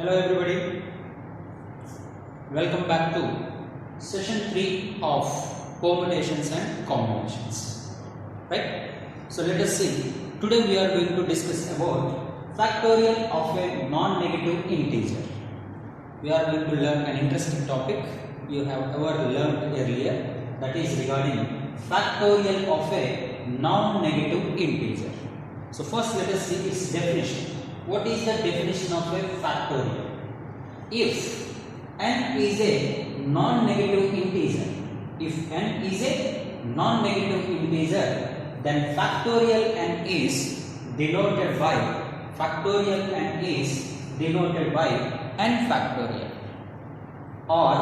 Hello everybody, welcome back to session 3 of permutations and combinations. Right? So let us see. Today we are going to discuss about factorial of a non-negative integer. We are going to learn an interesting topic you have ever learned earlier, that is regarding factorial of a non-negative integer. So first let us see its definition. What is the definition of a factorial? If n is a non-negative integer, then factorial n is denoted by n factorial, or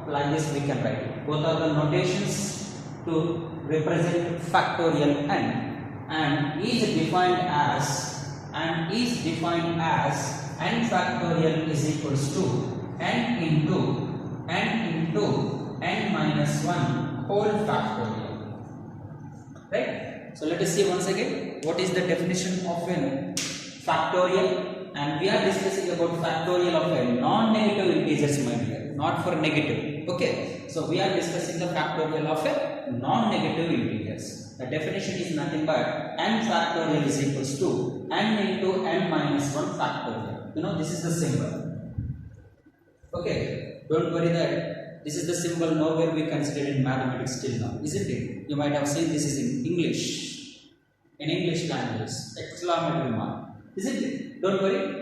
like this we can write it. Both are the notations to represent factorial n, and is defined as n factorial is equals to n into n minus 1 whole factorial. Right? So let us see once again what is the definition of a factorial, and we are discussing about factorial of a non-negative integers, my dear, not for negative. Okay, so we are discussing the factorial of a non-negative integers. The definition is nothing but n factorial is equals to n into n minus 1 factorial. You know, this is the symbol. Okay, don't worry that this is the symbol nowhere we consider in mathematics till now, isn't it? You might have seen this is in English language, exclamatory mark, isn't it? Don't worry.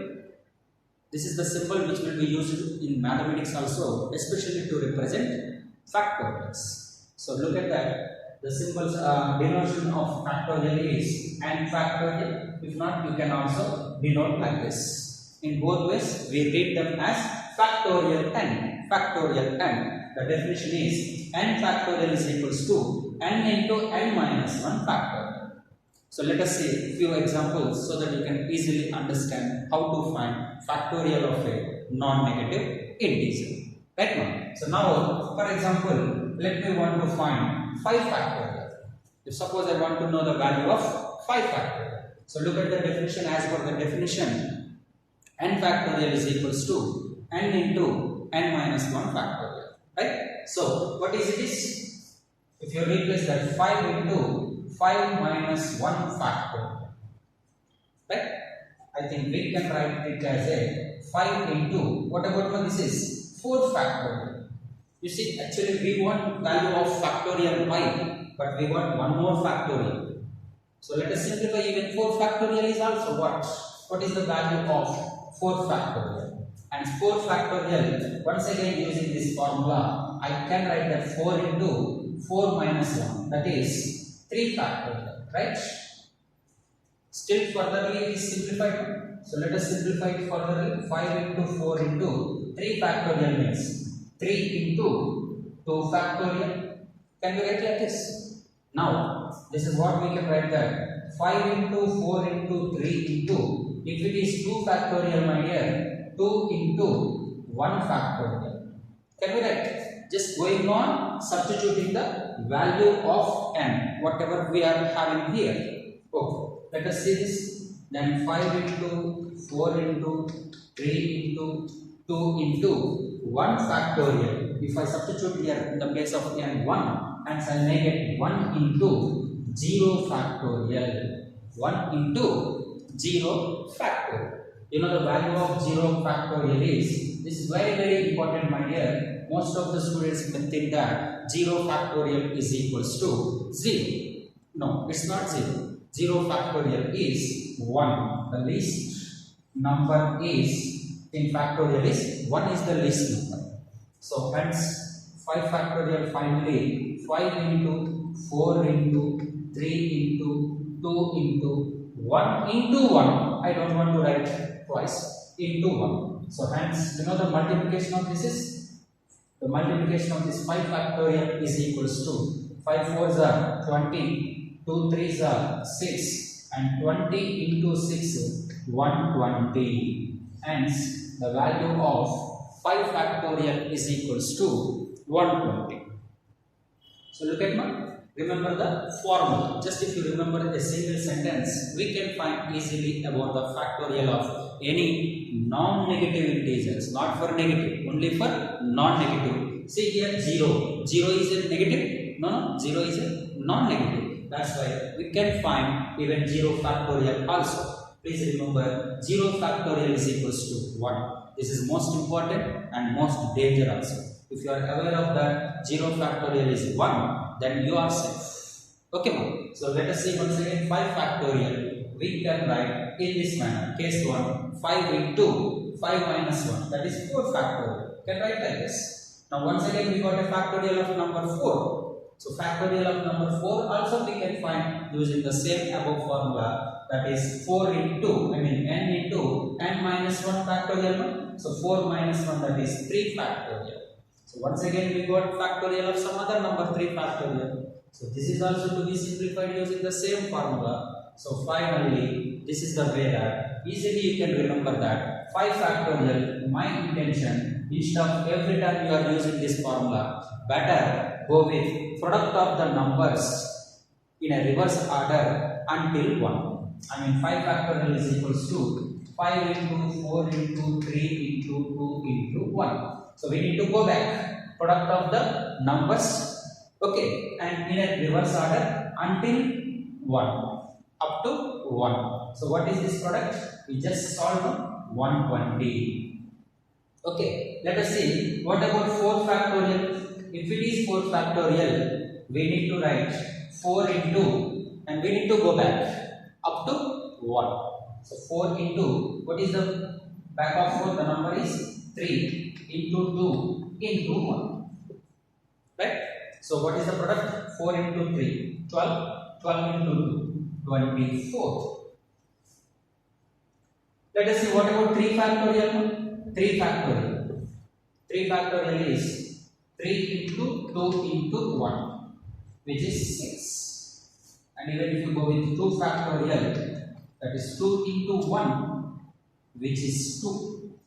This is the symbol which will be used in mathematics also, especially to represent factorials. So look at that. The symbols denotation of factorial is n factorial. If not, you can also denote like this. In both ways, we read them as factorial n. The definition is n factorial is equals to n into n minus 1 factorial. So let us see a few examples so that you can easily understand how to find factorial of a non-negative integer. Right now. So now, for example, let me want to find 5 factorial. If suppose I want to know the value of 5 factorial. So look at the definition. As per the definition, n factorial is equals to n into n minus 1 factorial. Right? So what is it? If you replace that 5 into 5 minus 1 factorial. Right? I think we can write it as a 5 into, what about this is 4 factorial. You see, actually we want value of factorial y, but we want one more factorial. So let us simplify. Even 4 factorial is also what? What is the value of 4 factorial? And 4 factorial, once again using this formula, I can write that 4 into 4 minus 1, that is 3 factorial, right? Still furtherly it is simplified. So let us simplify it furtherly. 5 into 4 into 3 factorial means 3 into 2 factorial. Can we write like this? Now, this is what we can write that 5 into 4 into 3 into, if it is 2 factorial, my dear, 2 into 1 factorial. Can we write? Just going on substituting the value of n, whatever we are having here. Okay, let us see this. Then 5 into 4 into 3 into 2 into 1 factorial. If I substitute here in the place of n 1, hence I make it 1 into 0 factorial. 1 into 0 factorial. You know the value of 0 factorial is, this is very important, my dear. Most of the students may think that 0 factorial is equals to 0. No, it's not 0. 0 factorial is 1. The least number is, in factorial is, 1 is the least number. So hence 5 factorial finally 5 into 4 into 3 into 2 into 1 into 1. I don't want to write twice, into 1. So hence, you know the multiplication of this is, the multiplication of this 5 factorial is equals to 5 4s are 20, 2 3s are 6, and 20 into 6 120. Hence the value of 5 factorial is equals to 120. So look at remember the formula. Just if you remember a single sentence, we can find easily about the factorial of any non-negative integers, not for negative, only for non-negative. See here 0. 0 is a negative? No, 0 is a non-negative. That's why we can find even 0 factorial also. Please remember 0 factorial is equals to 1. This is most important and most danger also. If you are aware of that 0 factorial is 1, then you are safe. Okay, ma'am. So let us see once again 5 factorial. We can write in this manner. Case 1, 5 into 5 minus 1. That is 4 factorial. Can write like this. Now once again we got a factorial of number 4. So factorial of number 4 also we can find using the same above formula. That is 4 into, n into n minus 1 factorial. So 4 minus 1, that is 3 factorial. So once again we got factorial of some other number 3 factorial. So this is also to be simplified using the same formula. So finally this is the way that easily you can remember that 5 factorial. My intention, instead of every time you are using this formula, better go with product of the numbers in a reverse order until 1. 5 factorial is equals to 5 into 4 into 3 into 2 into 1. So we need to go back product of the numbers, okay, and in a reverse order until 1 up to 1. So what is this product? We just solve 120. Okay, let us see what about 4 factorial. If it is 4 factorial, we need to write 4 into, and we need to go back up to 1. So 4 into, what is the back of 4? The number is 3 into 2 into 1. Right? So what is the product? 4 into 3, 12, 12 into 2, 24. Let us see what about 3 factorial. 3 factorial. 3 factorial is 3 into 2 into 1, which is 6. And even if you go with 2 factorial, that is 2 into 1, which is 2.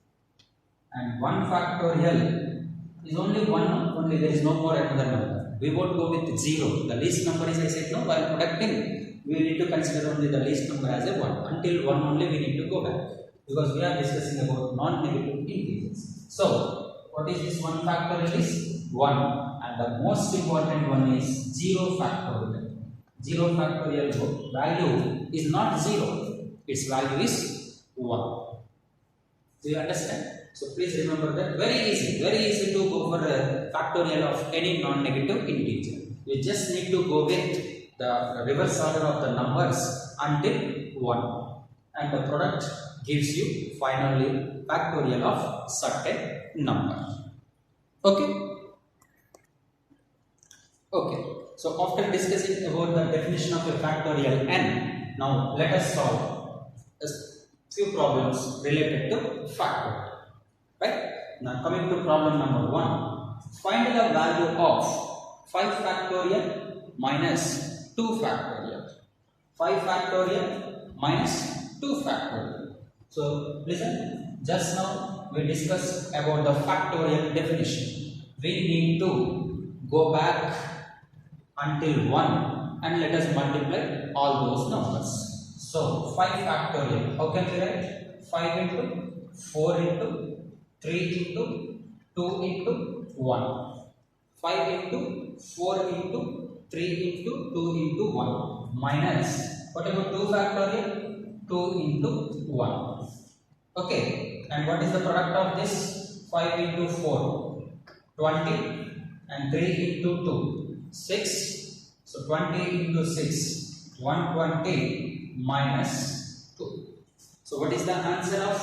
And 1 factorial is only 1, only there is no more another number. We won't go with 0. The least number is, I said, no, while producting, we need to consider only the least number as a 1. Until 1 only we need to go back, because we are discussing about non-negative integers. So, what is this 1 factorial is? 1. And the most important one is 0 factorial. 0 factorial value is not 0. Its value is 1. Do you understand? So please remember that very easy to go for a factorial of any non-negative integer. You just need to go with the reverse order of the numbers until 1, and the product gives you finally factorial of certain number. Okay. Okay. So after discussing about the definition of a factorial n, now let us solve a few problems related to factorial. Right? Now coming to problem number 1. Find the value of 5 factorial minus 2 factorial. 5 factorial minus 2 factorial. So listen, just now we discussed about the factorial definition. We need to go back until 1 and let us multiply all those numbers. So 5 factorial, how can we write? 5 into 4 into 3 into 2 into 1. 5 into 4 into 3 into 2 into 1 minus, what about 2 factorial? 2 into 1. Okay, and what is the product of this? 5 into 4, 20, and 3 into 2, 6. So 20 into 6, 120 minus 2. So what is the answer of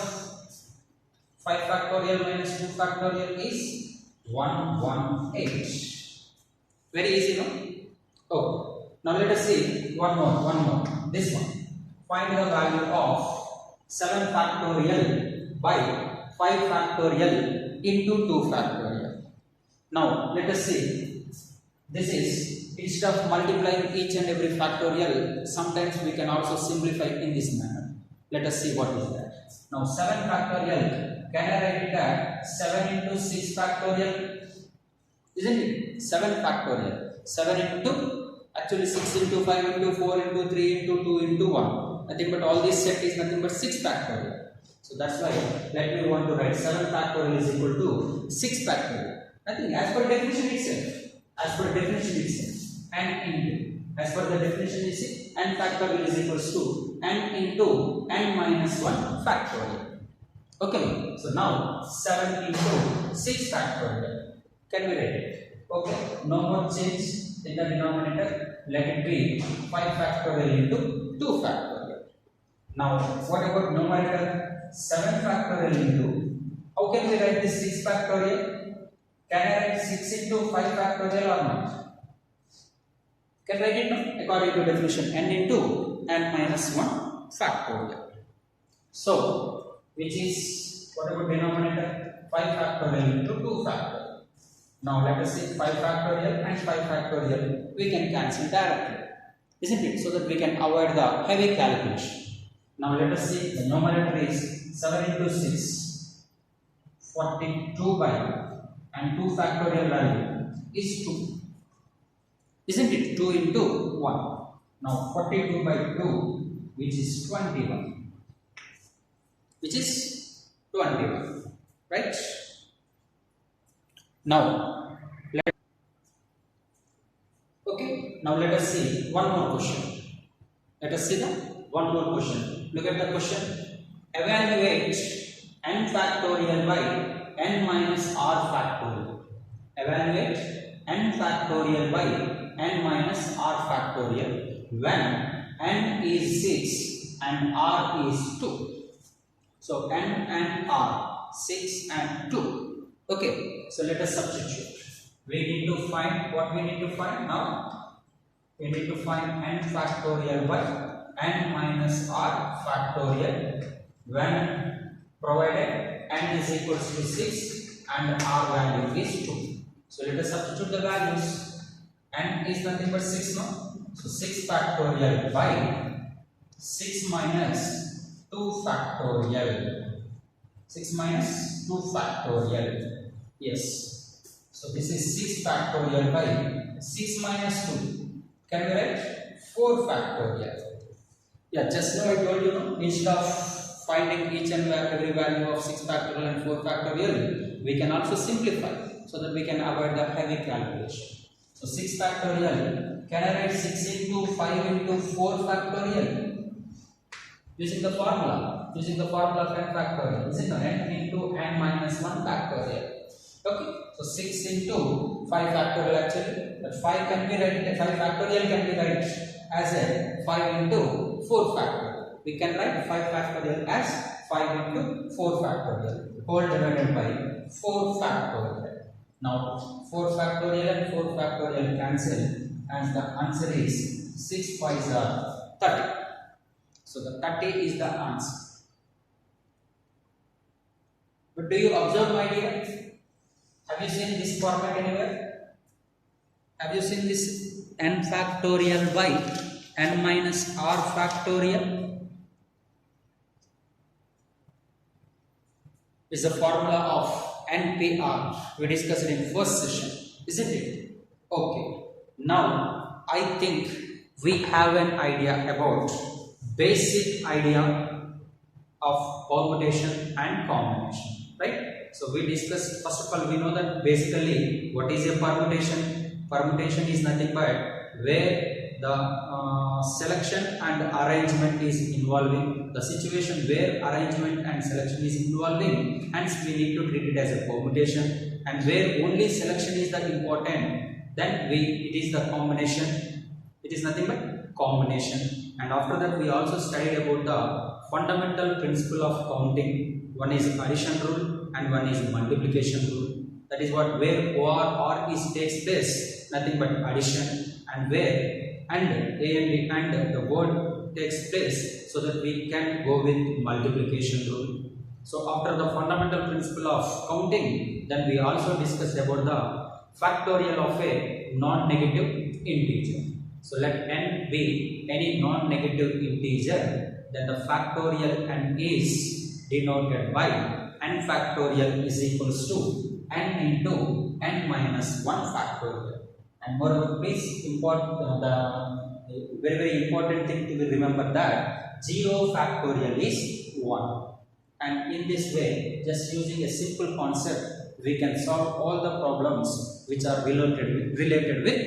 5 factorial minus 2 factorial is 118. Very easy, no? Oh, now let us see one more. This one. Find the value of 7 factorial by 5 factorial into 2 factorial. Now let us see. This is, instead of multiplying each and every factorial, sometimes we can also simplify in this manner. Let us see what is that. Now 7 factorial, can I write it as 7 into 6 factorial? Isn't it? 7 factorial. 7 into Actually 6 into 5 into 4 into 3 into 2 into 1. Nothing but all this set is nothing but 6 factorial. So that's why let me want to write 7 factorial is equal to 6 factorial. Nothing as per definition itself. As per definition itself. And into. As per the definition is n factorial is equals to n into n minus 1 factorial. Okay. So now 7 into 6 factorial. Can we write it? Okay. No more change in the denominator. Let it be 5 factorial into 2 factorial. Now what about numerator? 7 factorial into, how can we write this 6 factorial? Can I write 6 into 5 factorial or not? Can write it no? According to definition, n into n minus 1 factorial. So, which is, what about denominator? 5 factorial into 2 factorial. Now let us see 5 factorial and 5 factorial, we can cancel directly, isn't it? So that we can avoid the heavy calculation. Now let us see the numerator is 7 into 6, 42 by, and 2 factorial value is 2. Isn't it? 2 into 1. Now 42 by 2, which is 21. Which is 21. Right? Now, now let us see one more question. Let us see the one more question. Look at the question. Evaluate n factorial by n minus r factorial. Evaluate n factorial by n minus r factorial when n is 6 and r is 2. So n and r, 6 and 2. Okay, so let us substitute. We need to find what we need to find now. We need to find n factorial by n minus r factorial when provided n is equals to 6 and r value is 2. So let us substitute the values. N is nothing but 6 now. So 6 factorial by 6 minus 2 factorial. 6 minus 2 factorial. Yes. So this is 6 factorial by 6 minus 2. Can we write 4 factorial? Yeah, just now I told you, instead of finding each and every value of 6 factorial and 4 factorial, we can also simplify so that we can avoid the heavy calculation. So 6 factorial, can I write 6 into 5 into 4 factorial? Using the formula of n factorial, is it n into n minus 1 factorial? Okay, so 6 into 5 factorial actually, but 5 can be written, 5 factorial can be written as a 5 into 4 factorial. We can write 5 factorial as 5 into 4 factorial, whole divided by 4 factorial. Now 4 factorial and 4 factorial cancel, and the answer is 6 5s are 30. So the 30 is the answer. But do you observe, my dear? Have you seen this format anywhere? Have you seen this n factorial by n minus r factorial? Is the formula of NPR we discussed in first session, isn't it? Okay. Now I think we have an idea about basic idea of permutation and combination, right? So we discussed, first of all, we know that basically what is a permutation? Permutation is nothing but where the selection and arrangement is involving, the situation where arrangement and selection is involving, hence we need to treat it as a permutation, and where only selection is the important, then it is the combination. It is nothing but combination. And after that we also studied about the fundamental principle of counting. One is addition rule and one is multiplication rule. That is what, where or is takes place, nothing but addition, and where and a and b and the word takes place, so that we can go with multiplication rule. So after the fundamental principle of counting, then we also discussed about the factorial of a non-negative integer. So let n be any non-negative integer, then the factorial n is denoted by n factorial is equals to n into n minus 1 factorial. And moreover, please the very very important thing to be remember that 0 factorial is 1. And in this way, just using a simple concept, we can solve all the problems which are related with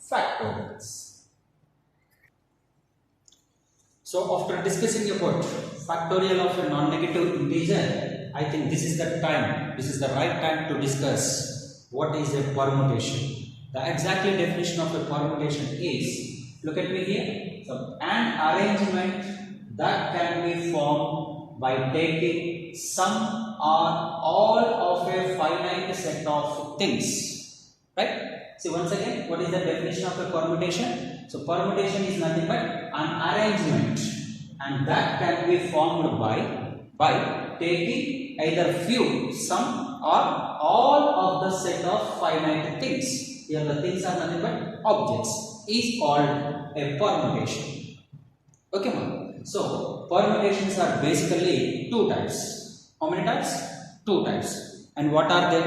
factorials. So after discussing about factorial of a non-negative integer, I think this is the time, this is the right time to discuss what is a permutation. The exactly definition of a permutation is, look at me here, so an arrangement that can be formed by taking some or all of a finite set of things, right? See once again, what is the definition of a permutation? So permutation is nothing but an arrangement, and that can be formed by taking either few, some or all of the set of finite things. Here the things are nothing but objects, is called a permutation. Okay, ma'am. So permutations are basically two types. How many types? Two types. And what are they?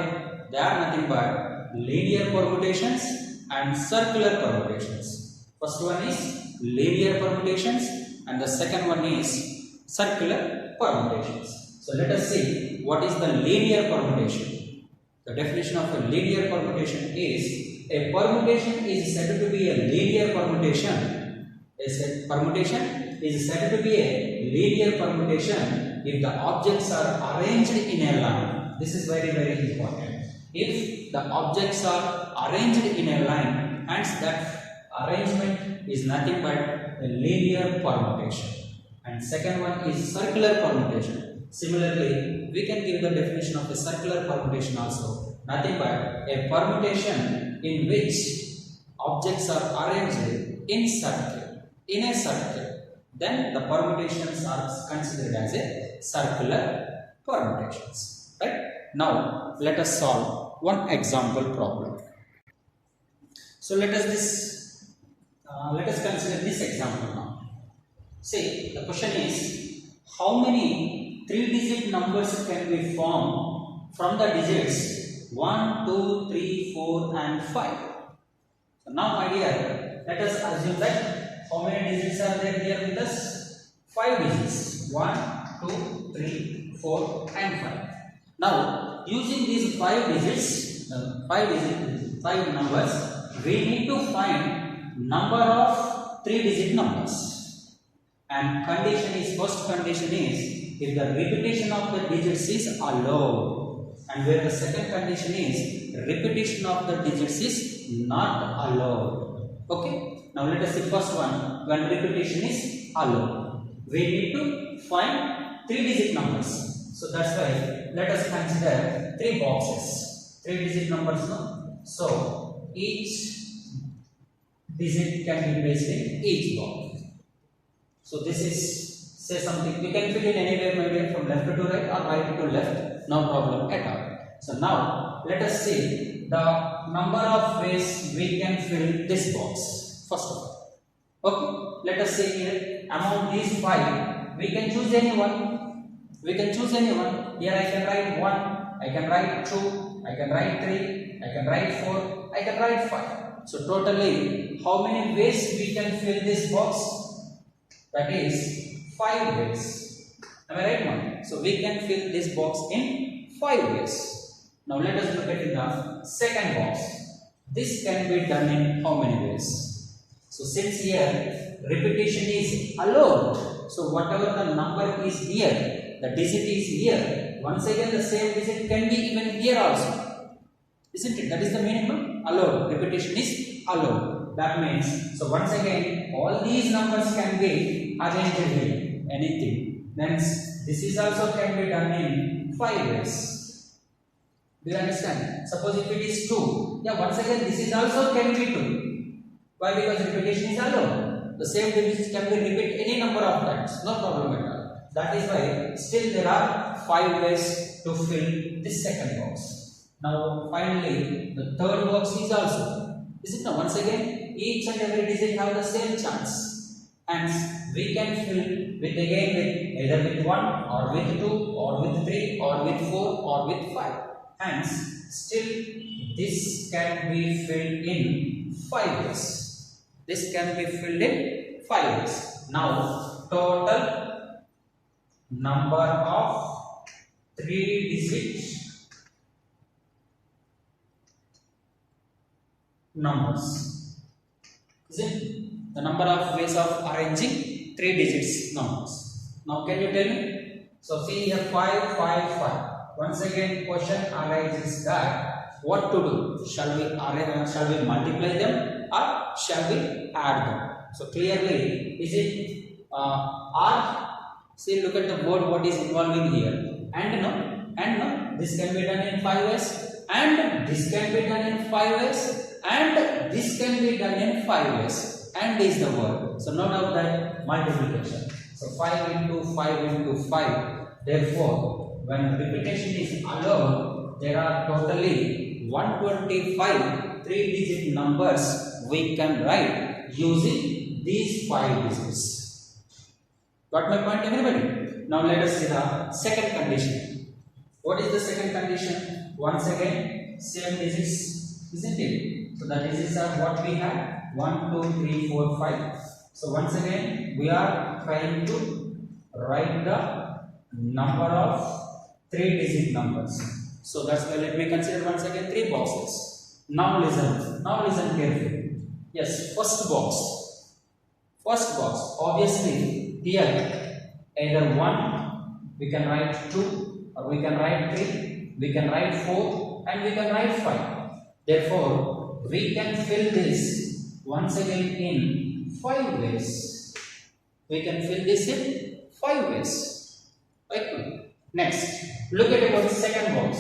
They are nothing but linear permutations and circular permutations. First one is linear permutations and the second one is circular permutations. So let us see what is the linear permutation. The definition of a linear permutation is, a permutation is said to be a linear permutation. A permutation is said to be a linear permutation if the objects are arranged in a line. This is very very important. If the objects are arranged in a line, hence that arrangement is nothing but a linear permutation. And second one is circular permutation. Similarly, we can give the definition of a circular permutation also. Nothing but a permutation in which objects are arranged in a circle. Then the permutations are considered as a circular permutations. Right? Now, let us solve one example problem. So let us consider this example now. Say the question is, how many 3-digit numbers can be formed from the digits 1, 2, 3, 4 and 5? So now my dear, let us assume that how many digits are there here with us? 5 digits. 1, 2, 3, 4 and 5. Now using these 5 digits, 5 numbers, we need to find number of 3-digit numbers. And first condition is, if the repetition of the digits is allowed, and where the second condition is, repetition of the digits is not allowed. Okay, now let us see first one. When repetition is allowed, we need to find 3-digit numbers. So that's why let us consider 3 boxes, 3-digit numbers now. So each digit can be placed in each box. So this is, say something, you can fill in anywhere maybe from left to right or right to left, no problem at all. So now let us see the number of ways we can fill this box. First of all, okay, let us say here among these 5 we can choose anyone. Here I can write 1, I can write 2, I can write 3, I can write 4, I can write 5. So totally how many ways we can fill this box? That is 5 ways. Am I right, ma'am? So we can fill this box in 5 ways. Now let us look at the second box. This can be done in how many ways? So since here repetition is allowed, so whatever the number is here, the digit is here, once again the same digit can be even here also. Isn't it? That is the minimum allowed. Repetition is allowed. That means, so once again, all these numbers can be arranged here. Anything. Then this is also can be done in 5 ways. Do you understand? Suppose if it is 2, yeah, once again this is also can be 2. Why? Because repetition is allowed. The same digits can be repeat any number of times. No problem at all. That is why still there are 5 ways to fill this second box. Now finally the third box is also. Is it now? Once again, each and every digit have the same chance, and we can fill with again with either with 1 or with 2 or with 3 or with 4 or with 5. Hence, still this can be filled in 5 ways. This can be filled in 5 ways. Now, total number of 3-digit numbers. Is it the number of ways of arranging 3 digits numbers? Now, can you tell me? So, see here 5, 5, 5. Once again, question arises that what to do? Shall we multiply them or shall we add them? So clearly, is it or? See, look at the word what is involving here. And no, this can be done in 5 ways, and this can be done in 5 ways, and this can be done in 5 ways. And is the word. So no doubt that multiplication. So 5 into 5 into 5. Therefore, when repetition is allowed, there are totally 125 3-digit numbers we can write using these 5 digits. Got my point, everybody? Now let us see the second condition. What is the second condition? Once again, same digits, isn't it? So the digits are what we have: 1, 2, 3, 4, 5. So once again, we are trying to write the number of 3-digit numbers. So that's why let me consider once again 3 boxes. Now listen carefully. Yes, first box. Obviously here either 1 we can write 2, or we can write 3, we can write 4, and we can write 5. Therefore, we can fill this once again in 5 ways. We can fill this in 5 ways. Right? Next, look at about the second box.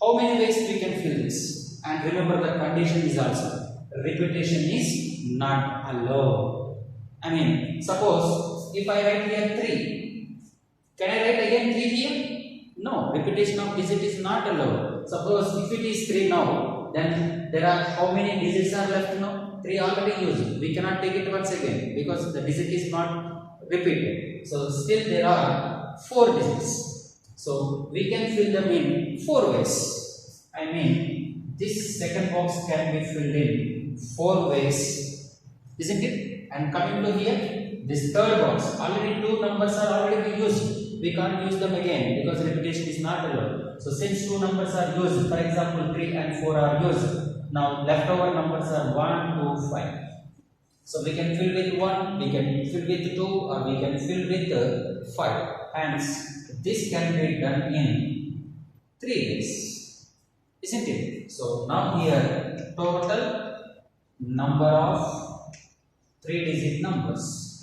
How many ways we can fill this? And remember, the condition is also repetition is not allowed. I mean, suppose if I write here 3, can I write again 3 here? No, repetition of digit is not allowed. Suppose if it is 3 now, then there are how many digits are left now? 3 already used. We cannot take it once again because the digit is not repeated. So still there are 4 digits. So we can fill them in 4 ways. I mean, this second box can be filled in 4 ways, isn't it? And coming to here, this third box, already 2 numbers are already used. We can't use them again because repetition is not allowed. So since 2 numbers are used, for example 3 and 4 are used, now leftover numbers are 1, 2, 5. So we can fill with 1, we can fill with 2, or we can fill with 5. Hence, this can be done in 3 ways, isn't it? So now here, total number of 3-digit numbers.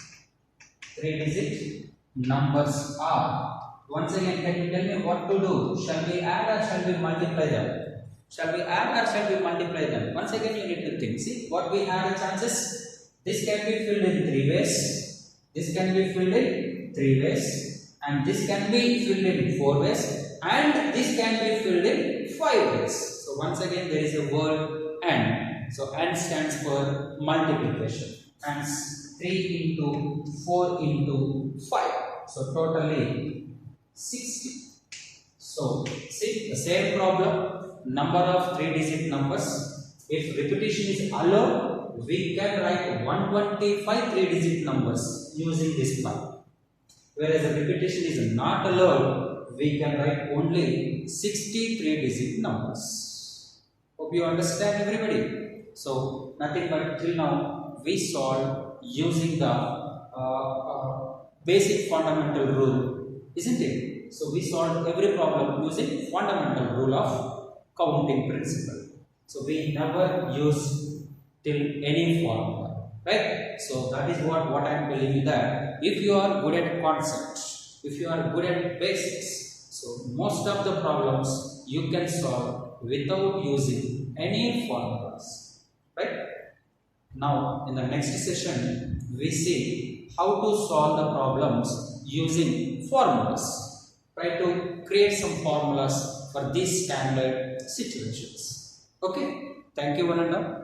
3-digit numbers are, once again, can you tell me what to do? Shall we add or shall we multiply them? Shall we add or shall we multiply them? Once again, you need to think. See what we have chances. This can be filled in 3 ways. This can be filled in 3 ways. And this can be filled in 4 ways. And this can be filled in 5 ways. So once again, there is a word AND. So AND stands for multiplication. Hence 3 into 4 into 5. So totally 60. So see the same problem, number of 3-digit numbers. If repetition is allowed, we can write 125 3-digit numbers using this 5. Whereas the repetition is not allowed, we can write only 63-digit numbers. Hope you understand, everybody. So nothing but till now we solved using the basic fundamental rule, isn't it? So we solved every problem using fundamental rule of counting principle. So we never use till any formula, right? So that is what I am telling you, that if you are good at concepts, if you are good at basics, so most of the problems you can solve without using any formulas, right? Now in the next session we see how to solve the problems using formulas. Try to create some formulas for these standard situations. Okay, thank you one and all.